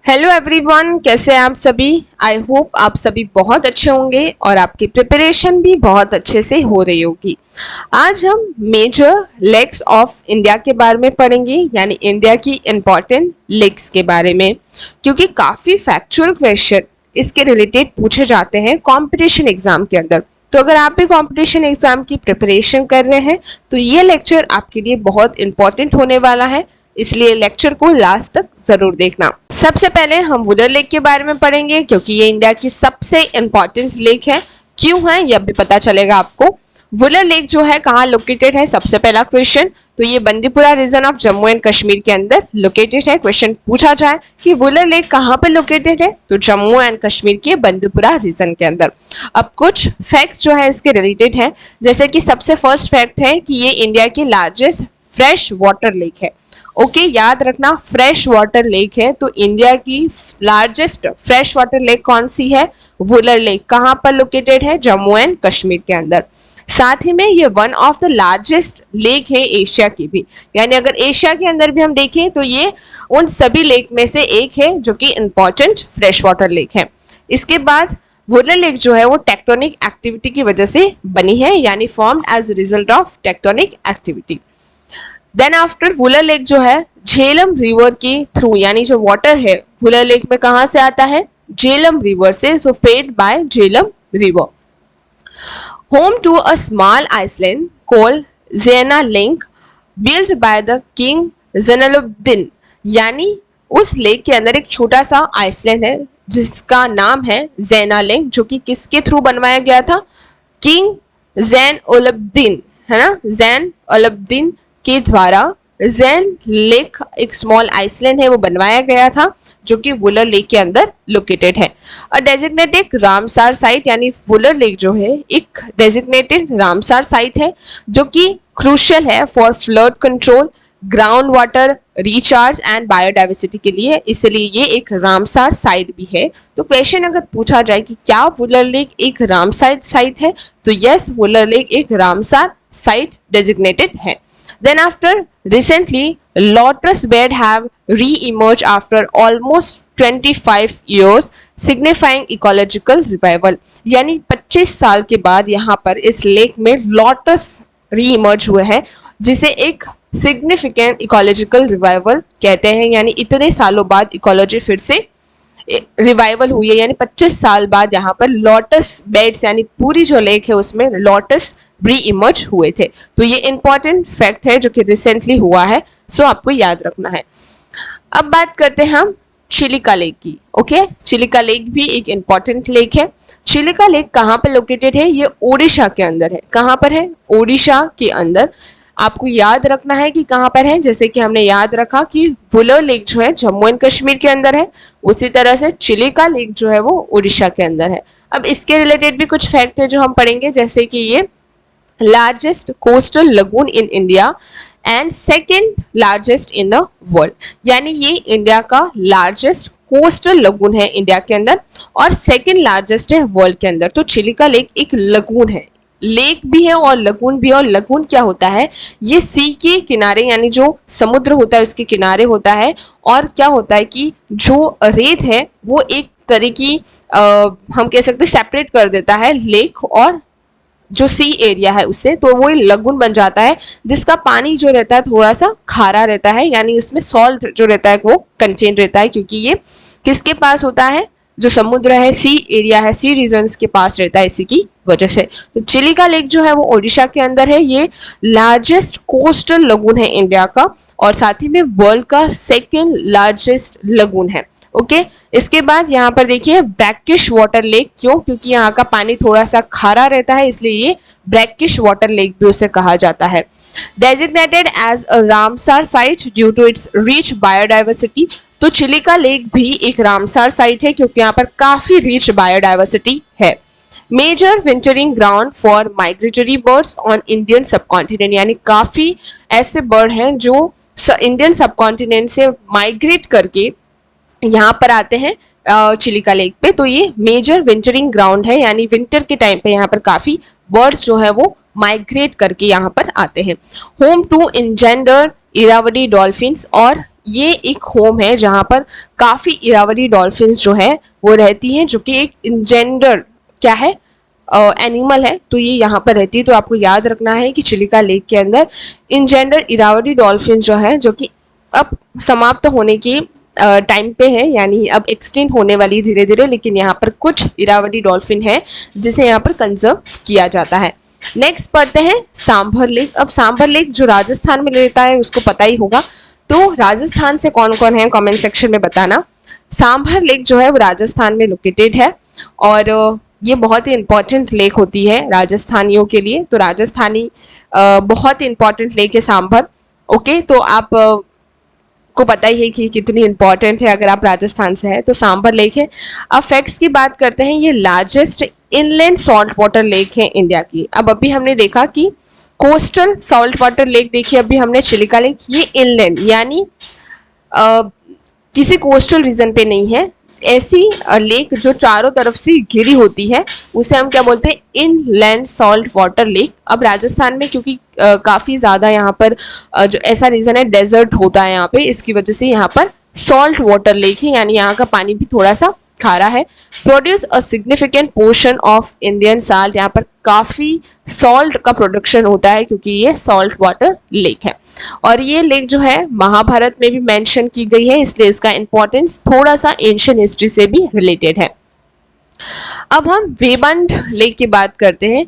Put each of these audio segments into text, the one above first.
Hello everyone, कैसे हैं आप सभी। आई होप आप सभी बहुत अच्छे होंगे और आपकी प्रिपरेशन भी बहुत अच्छे से हो रही होगी। आज हम मेजर लेक्स ऑफ इंडिया के बारे में पढ़ेंगे, यानी इंडिया की इम्पोर्टेंट लेक्स के बारे में, क्योंकि काफ़ी फैक्चुअल क्वेश्चन इसके रिलेटेड पूछे जाते हैं कंपटीशन एग्जाम के अंदर। तो अगर आप भी कंपटीशन एग्जाम की प्रिपरेशन कर रहे हैं तो ये लेक्चर आपके लिए बहुत इंपॉर्टेंट होने वाला है, इसलिए लेक्चर को लास्ट तक जरूर देखना। सबसे पहले हम वुलर लेक के बारे में पढ़ेंगे, क्योंकि ये इंडिया की सबसे इंपॉर्टेंट लेक है। क्यों है यह भी पता चलेगा आपको। वुलर लेक जो है कहाँ लोकेटेड है, सबसे पहला क्वेश्चन। तो ये Bandipora region of Jammu and Kashmir के अंदर लोकेटेड है। क्वेश्चन पूछा जाए कि वुलर लेक कहाँ पर लोकेटेड है, तो जम्मू एंड कश्मीर के बंदीपुरा रीजन के अंदर। अब कुछ फैक्ट्स जो है इसके रिलेटेड है, जैसे कि सबसे फर्स्ट फैक्ट है कि ये इंडिया की लार्जेस्ट फ्रेश वाटर लेक है। ओके, याद रखना फ्रेश वाटर लेक है। तो इंडिया की लार्जेस्ट फ्रेश वाटर लेक कौन सी है, वुलर लेक। कहाँ पर लोकेटेड है, जम्मू एंड कश्मीर के अंदर। साथ ही में ये one of the largest lake है एशिया की भी, यानी अगर एशिया के अंदर भी हम देखें तो ये उन सभी लेक में से एक है जो कि इंपॉर्टेंट फ्रेश वाटर लेक है। इसके बाद वुलर लेक जो है वो टेक्टोनिक एक्टिविटी की वजह से बनी है, यानी formed as result of tectonic activity. Then after Wular lake जो है झेलम रिवर के थ्रू, यानी जो वाटर है वुलर लेक में कहां से आता है, झेलम रिवर से, so fed by Jhelum river. Home to a small island called Zaina Lank built by the king Zainulabidin, यानी उस लेक के अंदर एक छोटा सा आइसलैंड है जिसका नाम है ज़ेना लिंक, जो कि किसके थ्रू बनवाया गया था, किंग ज़ैनुलब्दीन, है ना, ज़ैनुलब्दीन के द्वारा ज़ेन लेक, एक स्मॉल आइसलैंड है, वो बनवाया गया था जो कि वुलर लेक के अंदर लोकेटेड है। अ डेजिग्नेटेड रामसार साइट, यानी वुलर लेक जो है एक डेजिग्नेटेड रामसार साइट है जो कि क्रूशियल है for flood control, ground water recharge and biodiversity के लिए, इसलिए ये एक रामसार साइट भी है। तो क्वेश्चन अगर पूछा जाए कि क्या वुलर लेक एक रामसार साइट है, तो यस, वुलर लेक एक रामसार साइट डेजिग्नेटेड है। Then after recently, lotus bed have re-emerged after almost 25 years, signifying ecological revival. यानी 25 साल के बाद यहाँ पर इस लेक में lotus re-emerge हुए हैं, जिसे एक significant ecological revival कहते हैं। यानी इतने सालों बाद इकोलॉजी फिर से रिवाइवल हुई है, यानी 25 साल बाद यहाँ पर लोटस बेड्स, यानी पूरी जो लेक है उसमें लोटस री इमर्ज हुए थे। तो ये इंपॉर्टेंट फैक्ट है जो कि रिसेंटली हुआ है, सो आपको याद रखना है। अब बात करते हैं हम चिलिका लेक की। ओके, चिलिका लेक भी एक इंपॉर्टेंट लेक है। चिलिका लेक कहाँ पर लोकेटेड है, ये ओडिशा के अंदर है। कहाँ पर है, ओडिशा के अंदर। आपको याद रखना है कि कहाँ पर है, जैसे कि हमने याद रखा कि वुलर लेक जो है जम्मू एंड कश्मीर के अंदर है, उसी तरह से चिलिका लेक जो है वो उड़ीसा के अंदर है। अब इसके रिलेटेड भी कुछ फैक्ट है जो हम पढ़ेंगे, जैसे कि ये largest coastal lagoon in India and second largest in the world, यानी ये इंडिया का लार्जेस्ट कोस्टल लगून है इंडिया के अंदर और सेकेंड लार्जेस्ट है वर्ल्ड के अंदर। तो चिलिका लेक एक लगून है, लेक भी है और लगून भी है। और लगून क्या होता है, ये सी के किनारे, यानी जो समुद्र होता है उसके किनारे होता है। और क्या होता है कि जो रेत है वो एक तरह की हम कह सकते हैं सेपरेट कर देता है लेक और जो सी एरिया है उससे, तो वो लगून बन जाता है, जिसका पानी जो रहता है थोड़ा सा खारा रहता है, यानी उसमें सॉल्ट जो रहता है वो कंटेन रहता है, क्योंकि ये किसके पास होता है, जो समुद्र है, सी एरिया है, सी रीजन्स के पास रहता है, इसी की वजह से। तो चिलिका लेक जो है वो ओडिशा के अंदर है। ये लार्जेस्ट कोस्टल लगून है इंडिया का और साथ ही में वर्ल्ड का सेकेंड लार्जेस्ट लगून है। ओके, इसके बाद यहाँ पर देखिए ब्रैकिश वाटर लेक। क्यों, क्योंकि यहाँ का पानी थोड़ा सा खारा रहता है, इसलिए ये ब्रैकिश वाटर लेक भी उसे कहा जाता है। Designated as a Ramsar site due to its rich biodiversity, तो चिलिका लेक भी एक रामसार साइट है क्योंकि यहाँ पर काफी रिच बायोडाइवर्सिटी है। Major wintering ground for migratory birds on Indian subcontinent, यानी काफी ऐसे बर्ड हैं जो इंडियन सबकॉन्टिनेंट से माइग्रेट करके यहाँ पर आते हैं चिलिका लेक पे। तो ये मेजर विंटरिंग ग्राउंड है, यानी विंटर के टाइम पे यहाँ पर काफी बर्ड्स जो है वो माइग्रेट करके यहाँ पर आते हैं। होम टू इंजेंडर इरावदी डॉल्फिन्स, और ये एक होम है जहाँ पर काफी इरावदी डॉल्फिन्स जो है वो रहती हैं, जो कि एक इंजेंडर क्या है, एनिमल है। तो ये यहाँ पर रहती है। तो आपको याद रखना है कि चिलिका लेक के अंदर इंजेंडर इरावदी डॉल्फिन जो है, जो कि अब समाप्त होने की टाइम पे है, यानी अब एक्सटिंक्ट होने वाली धीरे धीरे, लेकिन यहाँ पर कुछ इरावदी डॉल्फिन है जिसे यहाँ पर कंजर्व किया जाता है। नेक्स्ट पढ़ते हैं सांभर लेक। अब सांभर लेक जो राजस्थान में रहता है उसको पता ही होगा, तो राजस्थान से कौन कौन है कमेंट सेक्शन में बताना। सांभर लेक जो है वो राजस्थान में लोकेटेड है और ये बहुत ही इंपॉर्टेंट लेक होती है राजस्थानियों के लिए। तो राजस्थानी बहुत ही इंपॉर्टेंट लेक है सांभर। ओके, तो आप को पता ही है कि कितनी इंपॉर्टेंट है अगर आप राजस्थान से हैं। तो सांभर लेक है। अब फैक्ट्स की बात करते हैं, ये largest inland salt water lake है इंडिया की। अब अभी हमने देखा कि कोस्टल सॉल्ट वाटर लेक देखी, अभी हमने चिलिका लेक, ये इनलैंड यानी किसी कोस्टल रीजन पे नहीं है। ऐसी लेक जो चारों तरफ से घिरी होती है उसे हम क्या बोलते हैं, इनलैंड सॉल्ट वाटर लेक। अब राजस्थान में क्योंकि काफी ज्यादा यहाँ पर जो ऐसा रीजन है डेजर्ट होता है यहाँ पे, इसकी वजह से यहाँ पर सॉल्ट वाटर लेक है, यानी यहाँ का पानी भी थोड़ा सा खारा है। Produce a significant portion of Indian salt, यहाँ पर काफी सॉल्ट का प्रोडक्शन होता है क्योंकि ये सॉल्ट वाटर लेक है। और ये लेक जो है महाभारत में भी मेंशन की गई है, इसलिए इसका इंपॉर्टेंस थोड़ा सा एंशियंट हिस्ट्री से भी रिलेटेड है। अब हम वेबंड लेक की बात करते हैं।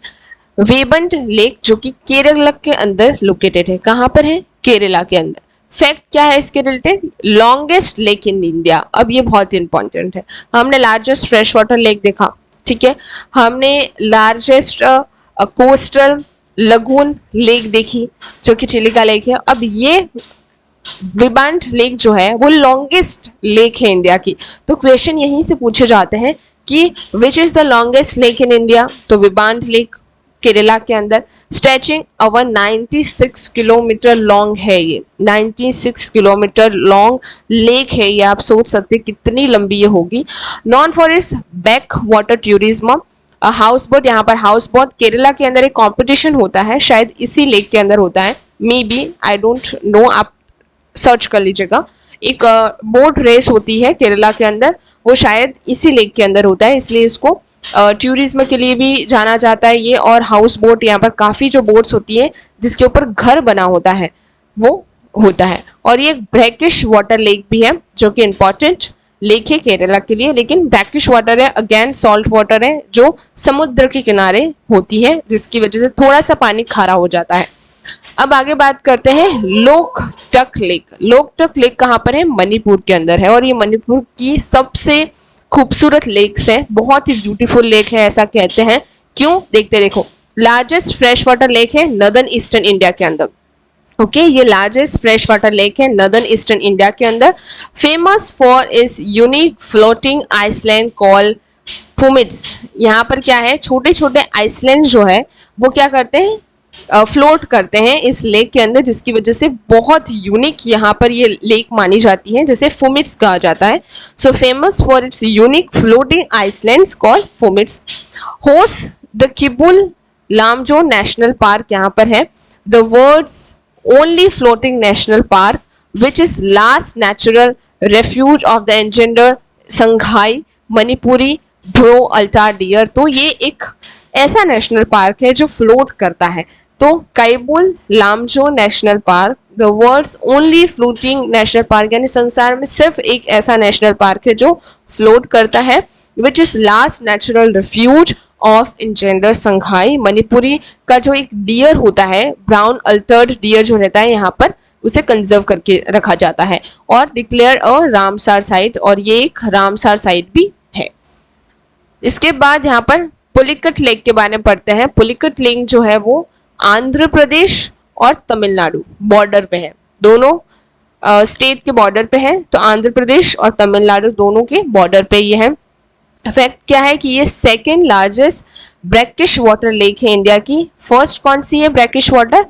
वेबंड लेक जो कि केरला के अंदर लोकेटेड है। कहाँ पर है? केरला के अंदर। फैक्ट क्या है इसके related? Longest lake in India. अब ये बहुत इंपॉर्टेंट है। हमने लार्जेस्ट फ्रेश वाटर लेक देखा, ठीक है, हमने लार्जेस्ट कोस्टल लगून लेक देखी जो कि चिलिका लेक है। अब ये विबांड लेक जो है वो लॉन्गेस्ट लेक है इंडिया की। तो क्वेश्चन यहीं से पूछे जाते हैं कि which is the longest lake in India? तो विबांड लेक केरला के अंदर, स्ट्रेचिंग ओवर 96 किलोमीटर लॉन्ग है। ये 96 किलोमीटर लॉन्ग लेक है। ये आप सोच सकते हैं कितनी लंबी ये होगी। Non for its back water tourism, house boat. यहाँ पर हाउस बोट केरला के अंदर एक कंपटीशन होता है, शायद इसी लेक के अंदर होता है, may be, I don't know, आप सर्च कर लीजिएगा। एक बोट रेस होती है केरला के अंदर, वो शायद इसी लेक के अंदर होता है, इसलिए इसको टूरिज्म के लिए भी जाना जाता है ये। और हाउस बोट, यहाँ पर काफी जो बोट्स होती है जिसके ऊपर घर बना होता है वो होता है। और ये ब्रैकिश वाटर लेक भी है जो कि इंपॉर्टेंट लेक है केरला के लिए, लेकिन ब्रैकिश वाटर है, अगेन सॉल्ट वाटर है जो समुद्र के किनारे होती है, जिसकी वजह से थोड़ा सा पानी खारा हो जाता है। अब आगे बात करते हैं लोकटक लेक। लोकटक लेक कहाँ पर है? मणिपुर के अंदर है। और ये मणिपुर की सबसे खूबसूरत लेक्स है, बहुत ही ब्यूटीफुल लेक है ऐसा कहते हैं। क्यों? देखते देखो। लार्जेस्ट फ्रेश वाटर लेक है नॉर्दर्न ईस्टर्न इंडिया के अंदर। ओके, ये लार्जेस्ट फ्रेश वाटर लेक है नॉर्दर्न ईस्टर्न इंडिया के अंदर। Famous for is unique floating island called phumdis. यहाँ पर क्या है, छोटे छोटे आइसलैंड जो है वो क्या करते हैं, फ्लोट करते हैं इस लेक के अंदर, जिसकी वजह से बहुत यूनिक यहाँ पर ये लेक मानी जाती है, जैसे फुमिट्स कहा जाता है। So famous for its unique floating islands called phumdis. Host the Keibul Lamjao national park यहाँ पर है, the world's only floating national park which is last natural refuge of the endangered sangai Manipuri brow antlered deer. तो ये एक ऐसा नेशनल पार्क है जो float करता है। तो Keibul Lamjao national park, the world's only floating national park, यानी संसार में सिर्फ एक ऐसा नेशनल पार्क है जो फ्लोट करता है, which is last natural refuge of endangered sangai Manipuri का जो एक डियर होता है, ब्राउन अल्टर्ड डियर जो रहता है यहाँ पर, उसे कंजर्व करके रखा जाता है। और डिक्लेयर अ रामसार साइट, और ये एक रामसार साइट भी है। इसके बाद यहाँ पर पुलिकट लेक के बारे में पढ़ते हैं। पुलिकट लेक जो है वो आंध्र प्रदेश और तमिलनाडु बॉर्डर पे है, दोनों स्टेट के बॉर्डर पे है। तो आंध्र प्रदेश और तमिलनाडु दोनों के बॉर्डर पे ये है। फैक्ट क्या है कि ये second largest brackish water lake है इंडिया की। फर्स्ट कौन सी है ब्रैकिश वाटर?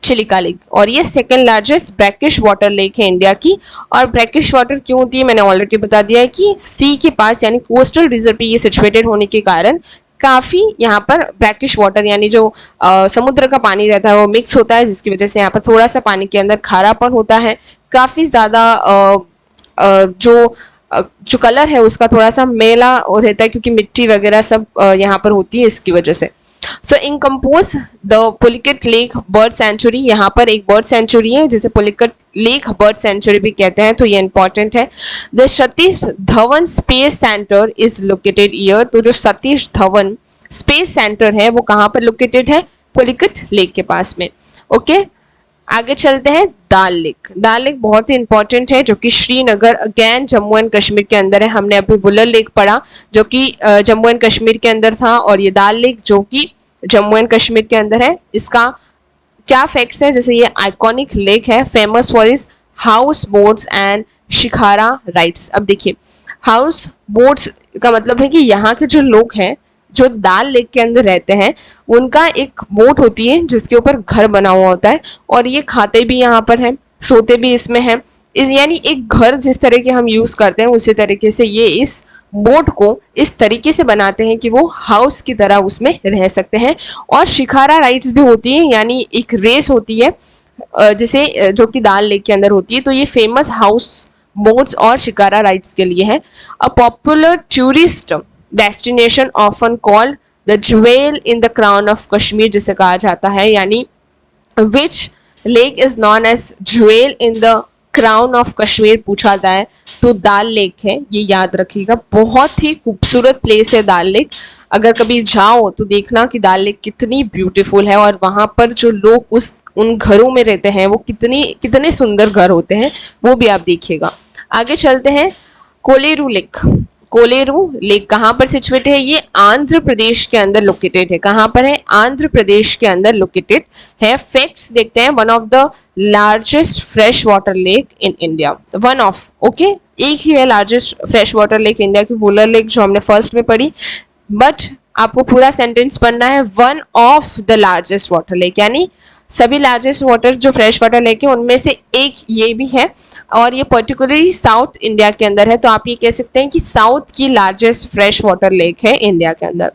चिलिका लेक। और ये second largest brackish water lake है इंडिया की। और ब्रैकिश वाटर क्यों होती है मैंने ऑलरेडी बता दिया है कि सी के पास यानी कोस्टल रीजन पे ये सिचुएटेड होने के कारण काफी यहाँ पर ब्रैकिश वाटर यानी जो समुद्र का पानी रहता है वो मिक्स होता है, जिसकी वजह से यहाँ पर थोड़ा सा पानी के अंदर खारापन होता है, काफ़ी ज़्यादा जो कलर है उसका थोड़ा सा मेला और रहता है, क्योंकि मिट्टी वगैरह सब यहाँ पर होती है इसकी वजह से। So encompass the Pulicat lake bird sanctuary, यहाँ पर एक बर्ड सेंचुरी है जिसे पुलिकट लेक बर्ड सेंचुरी भी कहते हैं, तो ये इंपॉर्टेंट है। The Satish Dhawan space centre is located here, तो जो सतीश धवन स्पेस सेंटर है वो कहाँ पर लोकेटेड है? पुलिकट लेक के पास में। ओके, आगे चलते हैं। दाल लेक, दाल लेक बहुत ही इंपॉर्टेंट है जो कि श्रीनगर अगेन जम्मू एंड कश्मीर के अंदर है। हमने अभी बुलर लेक पढ़ा जो कि जम्मू एंड कश्मीर के अंदर था, और ये दाल लेक जो कि जम्मू एंड कश्मीर के अंदर है। इसका क्या फैक्ट्स है? जैसे ये आइकॉनिक लेक है, famous for is house boats and shikara rides. अब देखिए, हाउस बोट्स का मतलब है कि यहाँ के जो लोग हैं जो दाल लेक के अंदर रहते हैं उनका एक बोट होती है जिसके ऊपर घर बना हुआ होता है, और ये खाते भी यहाँ पर हैं, सोते भी इसमें हैं। यानी एक घर जिस तरह के हम यूज करते हैं उसी तरीके से ये इस बोट को इस तरीके से बनाते हैं कि वो हाउस की तरह उसमें रह सकते हैं। और शिकारा राइड्स भी होती है, यानी एक रेस होती है जिसे जो कि दाल लेक के अंदर होती है। तो ये फेमस हाउस बोट्स और शिकारा राइड्स के लिए है। A popular tourist destination often called the jewel in the crown of Kashmir जिसे कहा जाता है, यानी which lake is known as jewel in the crown of Kashmir पूछा जाए तो दाल लेक है, ये याद रखिएगा। बहुत ही खूबसूरत प्लेस है दाल लेक, अगर कभी जाओ तो देखना कि दाल लेक कितनी ब्यूटीफुल है, और वहां पर जो लोग उन घरों में रहते हैं वो कितने सुंदर घर होते हैं वो भी आप देखिएगा। आगे चलते हैं। कोलेरू लेक, कोलेरू लेक कहाँ पर सिचुएटेड है? ये आंध्र प्रदेश के अंदर लोकेटेड है। कहाँ पर है? आंध्र प्रदेश के अंदर लोकेटेड है। फैक्ट्स देखते हैं। One of the largest fresh water lake in India, one of, okay, एक ही है largest fresh water lake India की, वुलर लेक जो हमने फर्स्ट में पढ़ी, बट आपको पूरा सेंटेंस पढ़ना है। One of the largest water lake, यानी सभी लार्जेस्ट वाटर जो फ्रेश वाटर लेक है उनमें से एक ये भी है, और ये पर्टिकुलरली साउथ इंडिया के अंदर है। तो आप ये कह सकते हैं कि साउथ की लार्जेस्ट फ्रेश वाटर लेक है इंडिया के अंदर।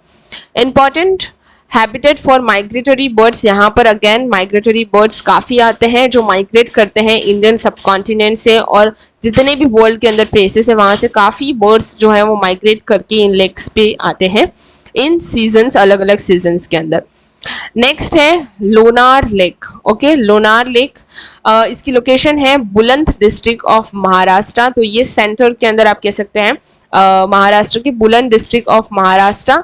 Important habitat for migratory birds, यहाँ पर अगेन माइग्रेटरी बर्ड्स काफ़ी आते हैं जो माइग्रेट करते हैं इंडियन सबकॉन्टिनेंट से, और जितने भी वर्ल्ड के अंदर प्लेसेस है वहाँ से काफ़ी बर्ड्स जो है वो माइग्रेट करके इन लेक्स पे आते हैं इन सीजन्स, अलग अलग सीजन्स के अंदर। नेक्स्ट है Lonar lake. Okay, Lonar lake इसकी लोकेशन है बुलंद डिस्ट्रिक्ट ऑफ महाराष्ट्र। तो ये सेंटर के अंदर आप कह सकते हैं महाराष्ट्र के बुलंद डिस्ट्रिक्ट ऑफ महाराष्ट्र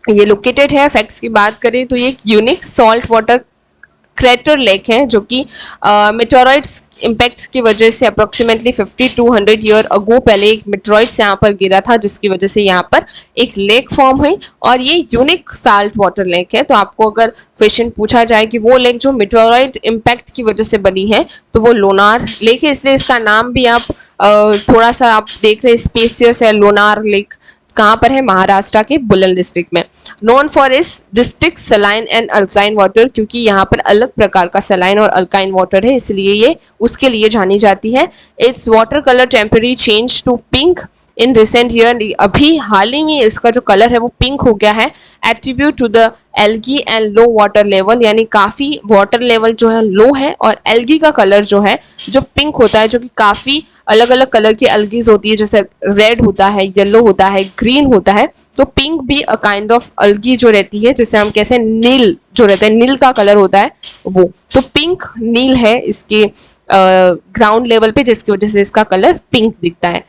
ये लोकेटेड है। फैक्ट्स की बात करें तो ये एक unique salt water crater lake है जो कि मेटेओराइट्स इम्पैक्ट्स की वजह से अप्रोक्सीमेटली 50 to 100 ईयर अगो पहले एक मेटेओराइट्स यहाँ पर गिरा था, जिसकी वजह से यहाँ पर एक लेक फॉर्म हुई, और ये यूनिक साल्ट वाटर लेक है। तो आपको अगर क्वेश्चन पूछा जाए कि वो लेक जो मेटेओराइट इम्पैक्ट की वजह से बनी है तो वो लोनार लेक है, इसलिए इसका नाम भी आप थोड़ा सा आप देख रहे हैं स्पेसियस है। लोनार लेक कहाँ पर है? महाराष्ट्र के बुलंद डिस्ट्रिक्ट में। नोन फॉर इस district saline and alkyne water, क्योंकि यहाँ पर अलग प्रकार का सलाइन और अल्काइन वाटर है इसलिए ये उसके लिए जानी जाती है। Its water colour temporary change to pink in recent year, अभी हाल ही में इसका जो कलर है वो पिंक हो गया है। Attribute to the algae and low water level, यानी काफ़ी वाटर लेवल जो है लो है, और एल्गी का कलर जो है जो पिंक होता है, जो कि काफ़ी अलग अलग कलर की एल्गीज होती है, जैसे रेड होता है, येलो होता है, ग्रीन होता है। तो पिंक भी अ काइंड ऑफ एल्गी जो रहती है, जैसे हम कैसे नील जो रहता है, नील का कलर होता है वो, तो पिंक नील है इसके ग्राउंड लेवल पे, जिसकी वजह से इसका कलर पिंक दिखता है।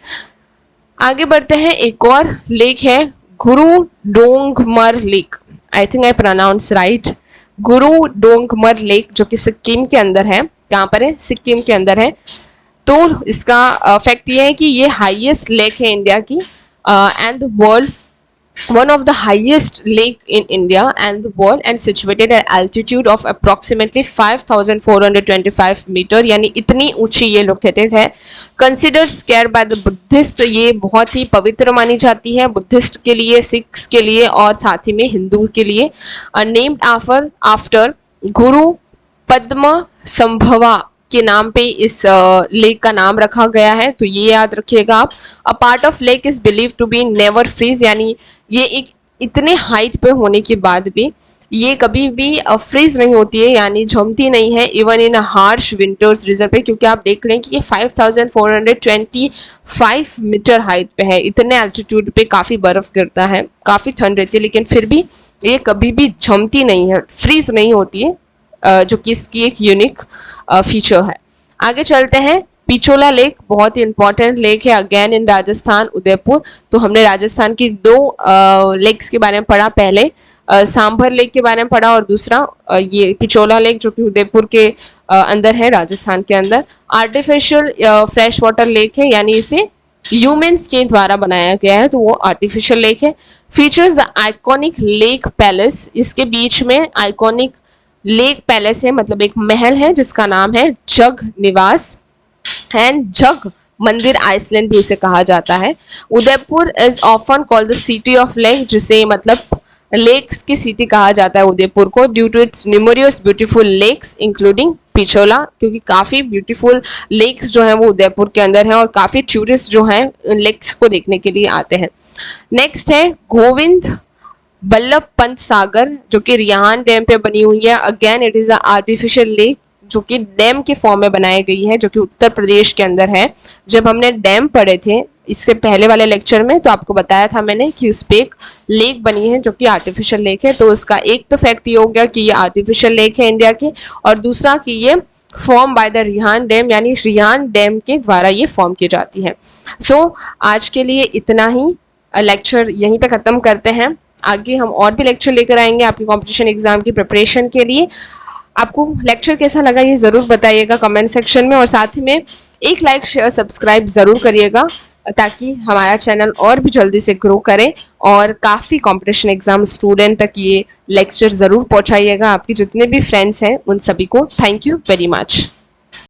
आगे बढ़ते हैं। एक और लेक है Gurudongmar lake, I think I pronounce right, Gurudongmar lake, जो कि सिक्किम के अंदर है। कहाँ पर है? सिक्किम के अंदर है। तो इसका फैक्ट ये है कि ये हाईएस्ट लेक है इंडिया की and the world, one of the highest lake in India and the world, and situated at altitude of approximately 5425 metre, यानी इतनी ऊंची ये लोकेटेड है। Considered sacred by the Buddhist, ये बहुत ही पवित्र मानी जाती है बुद्धिस्ट के लिए, सिख्स के लिए और साथ ही में हिंदू के लिए। Named after गुरु पद्म संभवा के नाम पे इस लेक का नाम रखा गया है, तो ये याद रखिएगा आप। A part of lake is believe to be never freeze, यानी ये एक इतने हाइट पे होने के बाद भी ये कभी भी फ्रीज नहीं होती है, यानी जमती नहीं है even in harsh winters reserve पे, क्योंकि आप देख रहे हैं कि ये 5425 मीटर हाइट पे है। इतने एल्टीट्यूड पे काफ़ी बर्फ गिरता है, काफ़ी ठंड रहती है, लेकिन फिर भी ये कभी भी जमती नहीं है, फ्रीज नहीं होती है, जो कि इसकी एक यूनिक फीचर है। आगे चलते हैं। पिछोला लेक बहुत ही इंपॉर्टेंट लेक है, अगेन इन राजस्थान, उदयपुर। तो हमने राजस्थान की दो लेक्स के बारे में पढ़ा, पहले सांभर लेक के बारे में पढ़ा और दूसरा ये पिछोला लेक जो कि उदयपुर के अंदर है, राजस्थान के अंदर। आर्टिफिशियल फ्रेश वाटर लेक है, यानी इसे ह्यूमंस के द्वारा बनाया गया है, तो वो आर्टिफिशियल लेक है। Features the iconic lake palace, इसके बीच में आइकॉनिक लेक पैलेस है, मतलब एक महल है जिसका नाम है जग निवास एंड जग मंदिर आइसलैंड भी उसे कहा जाता है। Udaipur is often called the city of lake, जिसे मतलब लेक्स की सिटी कहा जाता है उदयपुर को, due to its numerous beautiful lakes including Pichola, क्योंकि काफ़ी ब्यूटीफुल लेक्स जो हैं वो उदयपुर के अंदर हैं और काफ़ी टूरिस्ट जो हैं लेक्स को देखने के लिए आते हैं। नेक्स्ट है गोविंद बल्लभ पंत सागर, जो कि रिहान डैम पे बनी हुई है। Again it is a artificial lake जो कि डैम के फॉर्म में बनाई गई है, जो कि उत्तर प्रदेश के अंदर है। जब हमने डैम पढ़े थे इससे पहले वाले लेक्चर में, तो आपको बताया था मैंने कि उस पर एक लेक बनी है जो कि आर्टिफिशियल लेक है। तो उसका एक तो फैक्ट ये हो गया कि ये आर्टिफिशियल लेक है इंडिया की, और दूसरा कि ये form by the Rihan dam, यानी रिहान डैम के द्वारा ये फॉर्म की जाती है। सो आज के लिए इतना ही, लेक्चर यहीं पे ख़त्म करते हैं। आगे हम और भी लेक्चर लेकर आएंगे आपकी कंपटीशन एग्जाम की प्रिपरेशन के लिए। आपको लेक्चर कैसा लगा ये ज़रूर बताइएगा कमेंट सेक्शन में, और साथ ही में एक लाइक शेयर सब्सक्राइब ज़रूर करिएगा, ताकि हमारा चैनल और भी जल्दी से ग्रो करे और काफ़ी कंपटीशन एग्जाम स्टूडेंट तक ये लेक्चर ज़रूर पहुंचाइएगा। आपके जितने भी फ्रेंड्स हैं उन सभी को थैंक यू वेरी मच।